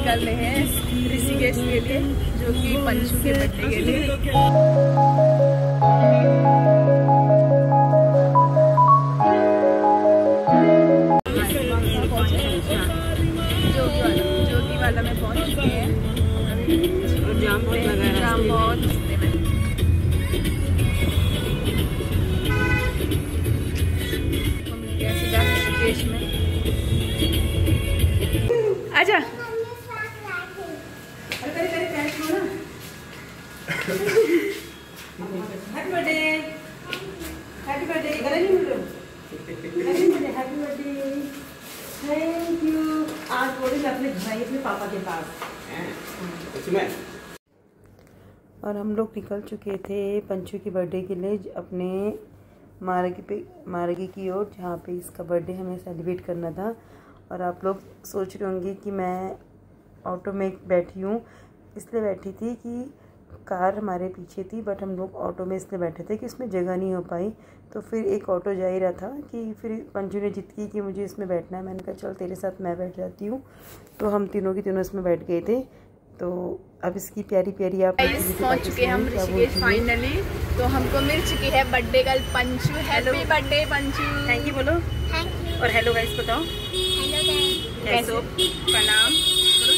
निकल रहे हैं ऋषिकेश के लिए, जो कि पंचू के बर्थडे के लिए। ज्योति वाला में पहुंच चुके हैं। जाम बहुत रस्ते में। ऋषिकेश में आजा। Happy birthday, happy birthday, happy birthday, thank you. आज बोले मैं अपने भाई अपने पापा के पास। और हम लोग निकल चुके थे पंचू की बर्थडे के लिए अपने मार्गी की ओर, जहाँ पे इसका बर्थडे हमें सेलिब्रेट करना था। और आप लोग सोच रहे होंगे कि मैं ऑटो में बैठी हूँ, इसलिए बैठी थी कि कार हमारे पीछे थी, बट हम लोग ऑटो में इसलिए बैठे थे कि उसमें जगह नहीं हो पाई। तो फिर एक ऑटो जा ही रहा था कि फिर पंचू ने जिद की कि मुझे इसमें बैठना है। मैंने कहा चल तेरे साथ मैं बैठ जाती हूँ। तो हम तीनों की तीनों इसमें बैठ गए थे। तो अब इसकी प्यारी प्यारी आप पहुंच चुके हैं हम ऋषिकेश फाइनली। तो हमको मिल चुकी है birthday girl Panchu. Happy birthday Panchu. Thank you बोलो। Thank you. और हेलो गाइस बताओ। Hello guys. कैसे हो? प्रणाम बोलो।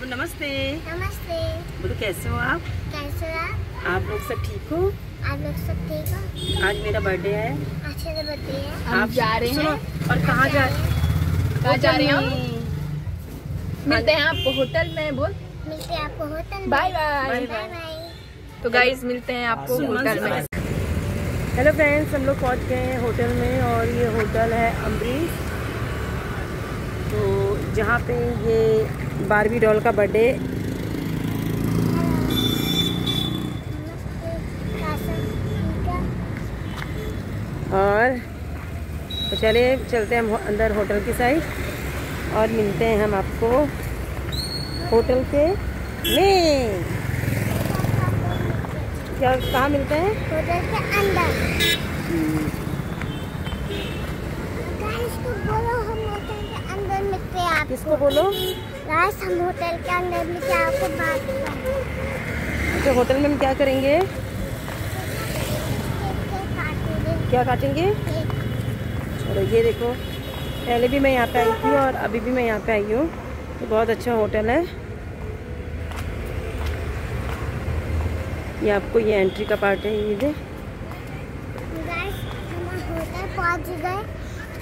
नमस्ते। नमस्ते। बोलो कैसे हो आप? कैसे हो आप लोग सब ठीक हो? आप लोग सब ठीक हो? आज मेरा बर्थडे है। आज मेरा बर्थडे है। आप जा रहे हैं? और कहाँ जा रहे हैं? मिलते हैं आपको होटल में। बोल मिलते हैं आपको होटल में। Bye bye bye. तो गाइस मिलते हैं आपको होटल में। हेलो फ्रेंड्स, हम लोग पहुंच गए हैं होटल में और ये होटल है अम्बरीश, तो जहाँ पे ये बारबी डॉल का बर्थडे। और तो चलते हैं हम अंदर होटल की साइड और मिलते हैं हम आपको होटल के में। क्या कहाँ मिलते हैं? होटल के अंदर। गाइस को बोलो हम होटल के अंदर मिलते हैं आपको। किसको बोलो? गाइस हम होटल के अंदर मिलते हैं आपको बात करेंगे। तो होटल में हम क्या करेंगे? क्या काटेंगे? चलो ये देखो, पहले भी मैं यहाँ पे आई थी और अभी भी मैं यहाँ पे आई हूँ। तो बहुत अच्छा होटल है। ये आपको ये एंट्री का पार्ट है। ये दे गाइस हम होटल पहुँच गए।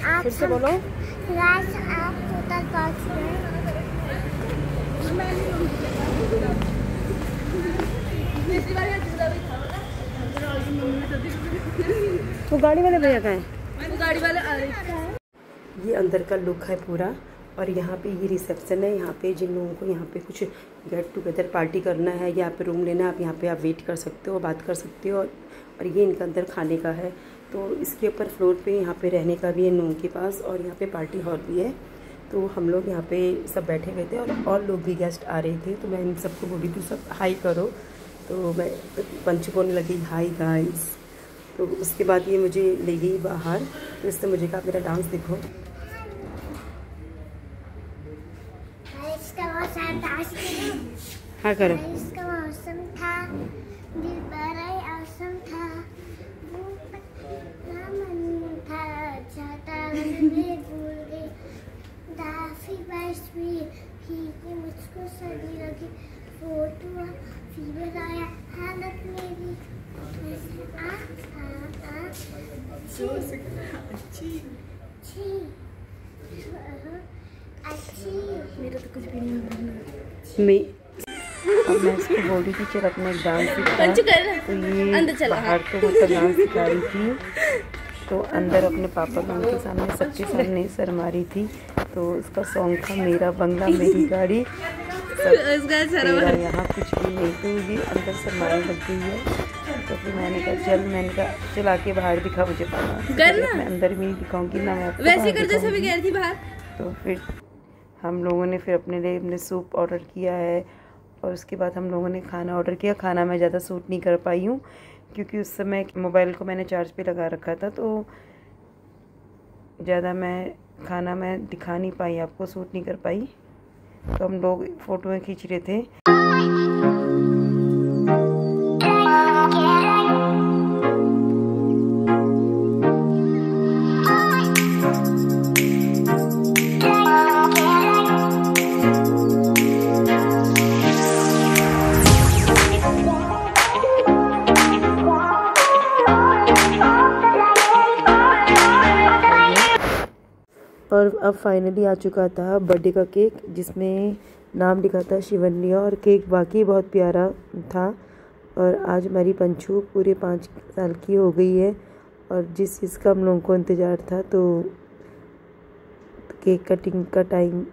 आप फिर से बोलो। गाइस आप होटल पहुँच गए। तो गाड़ी वाले भैया कहाँ हैं? गाड़ी वाले आ रहे हैं। ये अंदर का लुक है पूरा। और यहाँ पे ये रिसेप्शन है। यहाँ पे जिन लोगों को यहाँ पे कुछ गेट टुगेदर पार्टी करना है, यहाँ पे रूम लेना है, आप यहाँ पे आप वेट कर सकते हो, बात कर सकते हो। और ये इनका अंदर खाने का है। तो इसके ऊपर फ्लोर पे यहाँ पे रहने का भी है इन लोगों के पास, और यहाँ पे पार्टी हॉल भी है। तो हम लोग यहाँ पे सब बैठे हुए थे और लोग भी गेस्ट आ रहे थे। तो मैं इन सबको बोली थी सब हाई करो। तो मैं पंचू बोलने लगी हाई गाइस। तो उसके बाद ये मुझे ले गई बाहर। तो इससे मुझे कहा मेरा डांस देखो। हाँ करो। इसका मौसम था, दिल बड़ा औसम था, वो पता मन था, चाहता मैं भूल गई, दाफी बारिश भी भीगी मुझको सभी लगी, फोटो फीवर आया हालत मेरी, आ आ आ अच्छी मेरा तो कुछ भी नहीं हो रहा। अब मैं इसको बोल रही थी चल अपना एक डांस सीखा। तो ये बाहर तो मतलब डांस सिखा रही थी। तो अंदर अपने पापा का उनके सामने सबके सामने सर मारी थी। तो इसका सॉन्ग था मेरा बंगला मेरी गाड़ी, तेरा यहाँ कुछ भी नहीं। तो ये अंदर सर मारने लग गई है। तो फिर मैंने कहा चल आके बाहर दिखा मुझे पापा। मैं अंदर भी नहीं दिखाऊंगी ना, मैं वैसे कर जैसे भी कह रही थी बाहर। तो फिर हम लोगों ने फिर अपने लिए हमने सूप ऑर्डर किया है। और उसके बाद हम लोगों ने खाना ऑर्डर किया। खाना मैं ज़्यादा सूट नहीं कर पाई हूँ क्योंकि उस समय मोबाइल को मैंने चार्ज पे लगा रखा था। तो ज़्यादा खाना मैं दिखा नहीं पाई, आपको सूट नहीं कर पाई। तो हम लोग फ़ोटोएँ खींच रहे थे। और अब फाइनली आ चुका था बर्थडे का केक, जिसमें नाम लिखा था शिवन्या, और केक वाकई बहुत प्यारा था। और आज हमारी पंचू पूरे 5 साल की हो गई है, और जिस चीज़ का हम लोगों को इंतज़ार था, तो केक कटिंग का टाइम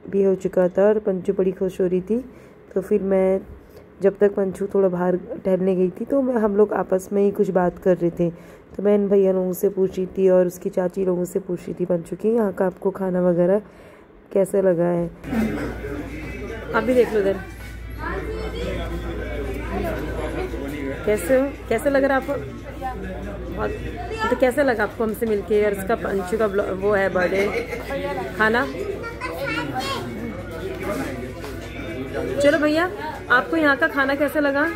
भी हो चुका था और पंचू बड़ी खुश हो रही थी। तो फिर मैं जब तक पंचू थोड़ा बाहर टहलने गई थी, तो हम लोग आपस में ही कुछ बात कर रहे थे। तो मैं इन भैया लोगों से पूछ रही थी और उसकी चाची लोगों से पूछ रही थी पंचू की यहाँ का आपको खाना वगैरह कैसा लगा है। आप भी देख लो इधर, कैसे लग रहा है आपको? बहुत तो कैसा लगा आपको हमसे मिलके? और इसका पंचू का वो है बर्थडे खाना। चलो भैया, आपको यहाँ का खाना कैसा लगा?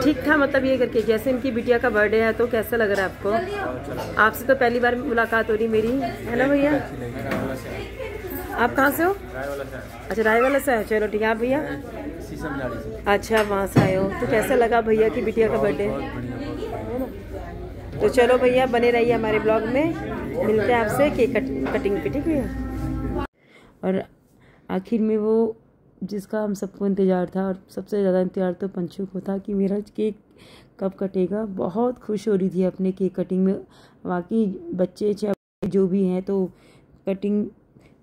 ठीक था, मतलब ये करके जैसे इनकी बिटिया का बर्थडे है, तो कैसा लग रहा है आपको? आपसे तो पहली बार मुलाकात हो रही मेरी, है ना भैया? आप कहाँ से हो? अच्छा, रायवाला से है। चलो ठीक है। आप भैया? अच्छा, वहाँ से आए हो। तो कैसा लगा भैया की बिटिया का बर्थडे? तो चलो भैया, बने रहिए हमारे ब्लॉग में, मिलते हैं आपसे केक कटिंग पे, ठीक भैया? और आखिर में वो जिसका हम सबको इंतज़ार था, और सबसे ज़्यादा इंतज़ार तो पंचू को था कि मेरा केक कब कटेगा। बहुत खुश हो रही थी अपने केक कटिंग में। वाकई बच्चे चाहे जो भी हैं, तो कटिंग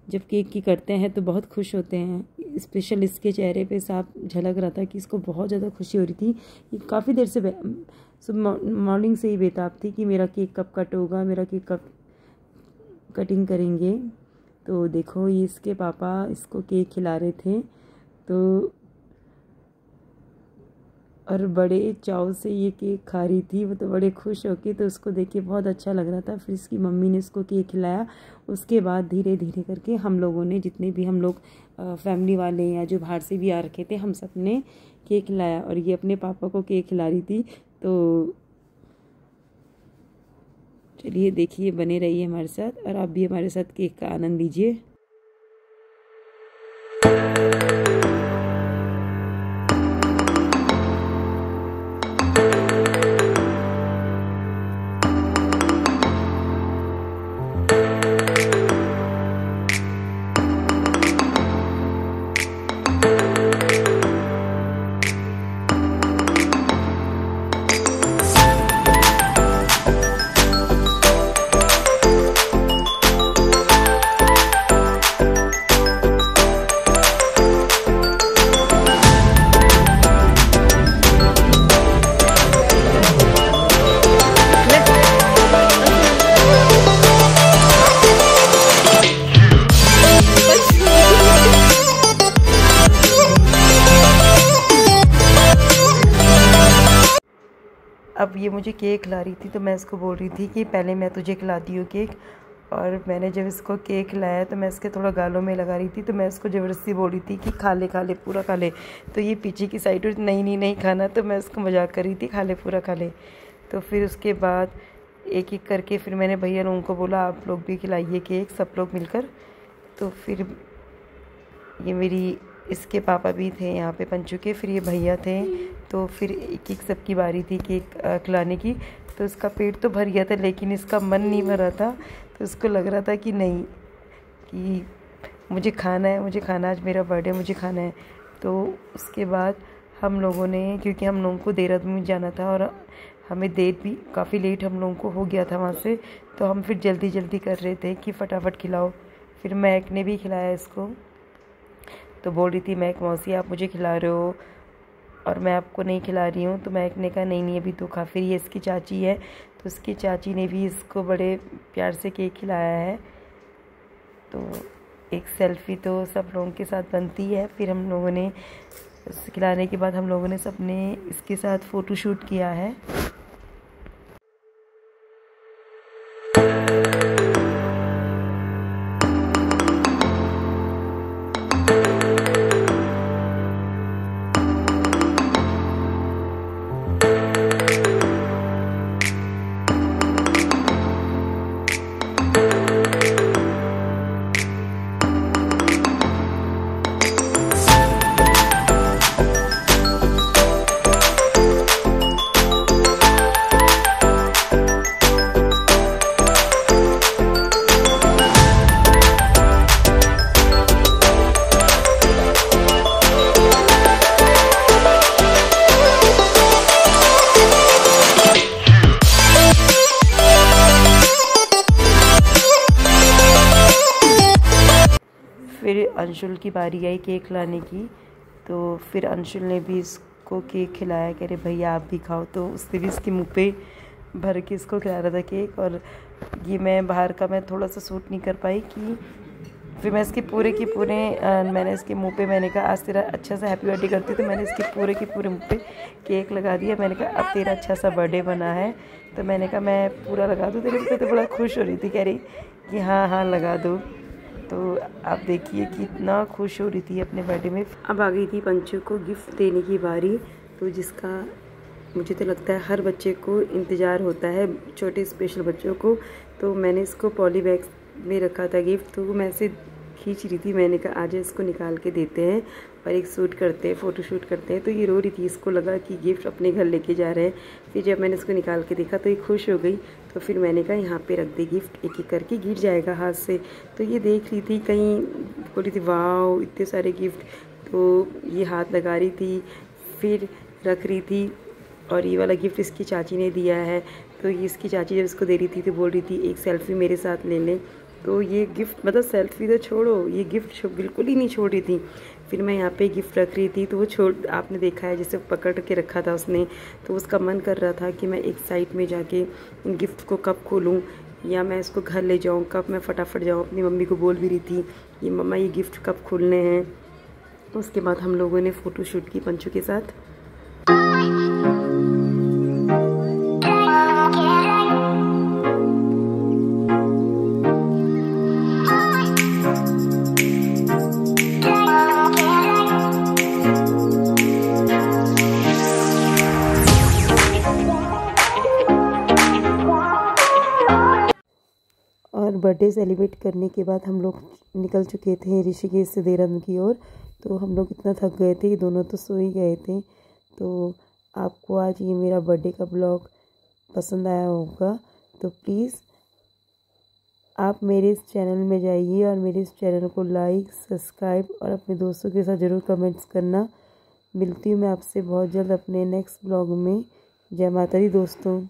जब केक की करते हैं तो बहुत खुश होते हैं। स्पेशल इसके चेहरे पे साफ झलक रहा था कि इसको बहुत ज़्यादा खुशी हो रही थी। काफ़ी देर से मॉर्निंग से ही बेताब थी कि मेरा केक कब कट होगा, मेरा केक कब कटिंग करेंगे। तो देखो, ये इसके पापा इसको केक खिला रहे थे, तो और बड़े चाव से ये केक खा रही थी वो, तो बड़े खुश होके, तो उसको देख के बहुत अच्छा लग रहा था। फिर इसकी मम्मी ने इसको केक खिलाया। उसके बाद धीरे धीरे करके हम लोगों ने, जितने भी हम लोग फैमिली वाले या जो बाहर से भी आ रखे थे, हम सब ने केक खिलाया। और ये अपने पापा को केक खिला रही थी। तो चलिए देखिए, बने रहिए हमारे साथ, और आप भी हमारे साथ केक का आनंद लीजिए। अब ये मुझे केक खिला रही थी, तो मैं इसको बोल रही थी कि पहले मैं तुझे खिलाती हूँ केक। और मैंने जब इसको केक खिलाया तो मैं इसके थोड़ा गालों में लगा रही थी, तो मैं इसको ज़बरदस्ती बोल रही थी कि खा ले पूरा खा ले। तो ये पीछे की साइड नहीं खाना, तो मैं उसको मजाक कर रही थी, खा ले पूरा खा ले। तो फिर उसके बाद एक एक करके फिर मैंने भैया लोगों को बोला आप लोग भी खिलाइए केक, सब लोग मिलकर। तो फिर ये मेरी इसके पापा भी थे यहाँ पे पंचू के, फिर ये भैया थे। तो फिर एक एक सबकी बारी थी केक खिलाने की। तो इसका पेट तो भर गया था, लेकिन इसका मन नहीं भरा था। तो उसको लग रहा था कि नहीं, कि मुझे खाना है, आज मेरा बर्थडे, मुझे खाना है। तो उसके बाद हम लोगों ने, क्योंकि हम लोगों को देहरादून जाना था और हमें देर भी काफ़ी लेट हम लोगों को हो गया था वहाँ से, तो हम फिर जल्दी कर रहे थे कि फटाफट खिलाओ। फिर महक ने भी खिलाया इसको। तो बोल रही थी महक, मौसी आप मुझे खिला रहे हो और मैं आपको नहीं खिला रही हूँ। तो महक ने कहा नहीं अभी तो खा। फिर ये इसकी चाची है, तो उसकी चाची ने भी इसको बड़े प्यार से केक खिलाया है। तो एक सेल्फ़ी तो सब लोगों के साथ बनती है। फिर हम लोगों ने खिलाने के बाद हम लोगों ने सबने इसके साथ फ़ोटोशूट किया है। अंशुल की बारी आई केक लाने की, तो फिर अंशुल ने भी इसको केक खिलाया, कह रहे भैया आप भी खाओ, तो उसने भी इसके मुंह पे भर के इसको खिला रहा था केक। और ये मैं बाहर का मैं थोड़ा सा सूट नहीं कर पाई कि फिर मैं इसके पूरे के पूरे मैंने इसके मुंह पे, मैंने कहा आज तेरा अच्छा सा हैप्पी बर्थडे करती, तो मैंने इसके पूरे के पूरे मुंह पे केक लगा दिया। मैंने कहा अब तेरा अच्छा सा बर्थडे बना है, तो मैंने कहा मैं पूरा लगा दूँ तेरे पे, तो बड़ा खुश हो रही थी, कह रही कि हाँ हाँ लगा दो। तो आप देखिए कितना खुश हो रही थी अपने बर्थडे में। अब आ गई थी पंचू को गिफ्ट देने की बारी, तो जिसका मुझे तो लगता है हर बच्चे को इंतज़ार होता है, छोटे स्पेशल बच्चों को। तो मैंने इसको पॉली बैग में रखा था गिफ्ट, तो मैं ऐसे खींच रही थी, मैंने कहा आज इसको निकाल के देते हैं और एक शूट करते हैं, फ़ोटो शूट करते हैं। तो ये रो रही थी, इसको लगा कि गिफ्ट अपने घर लेके जा रहे हैं। फिर जब मैंने इसको निकाल के देखा तो ये खुश हो गई, तो फिर मैंने कहा यहाँ पे रख दे गिफ्ट, एक एक करके गिर जाएगा हाथ से। तो ये देख रही थी, कहीं बोल रही थी वाह इतने सारे गिफ्ट, तो ये हाथ लगा रही थी, फिर रख रही थी। और ये वाला गिफ्ट इसकी चाची ने दिया है, तो ये इसकी चाची जब इसको दे रही थी तो बोल रही थी एक सेल्फ़ी मेरे साथ ले लें। तो ये गिफ्ट मतलब सेल्फ़ी तो छोड़ो, ये गिफ्ट बिल्कुल ही नहीं छोड़ रही थी। फिर मैं यहाँ पे गिफ्ट रख रही थी, तो वो आपने देखा है जैसे पकड़ के रखा था उसने, तो उसका मन कर रहा था कि मैं एक साइड में जाके गिफ्ट को कब खोलूँ या मैं इसको घर ले जाऊँ, कब मैं फटाफट जाऊँ। अपनी मम्मी को बोल भी रही थी ये मम्मा ये गिफ्ट कब खोलने हैं। तो उसके बाद हम लोगों ने फ़ोटो शूट की पंचू के साथ। और बर्थडे सेलिब्रेट करने के बाद हम लोग निकल चुके थे ऋषिकेश से देहरादून की ओर। तो हम लोग इतना थक गए थे, दोनों तो सो ही गए थे। तो आपको आज ये मेरा बर्थडे का ब्लॉग पसंद आया होगा, तो प्लीज़ आप मेरे इस चैनल में जाइए और मेरे इस चैनल को लाइक, सब्सक्राइब और अपने दोस्तों के साथ ज़रूर कमेंट्स करना। मिलती हूँ मैं आपसे बहुत जल्द अपने नेक्स्ट ब्लॉग में। जय माता दी दोस्तों।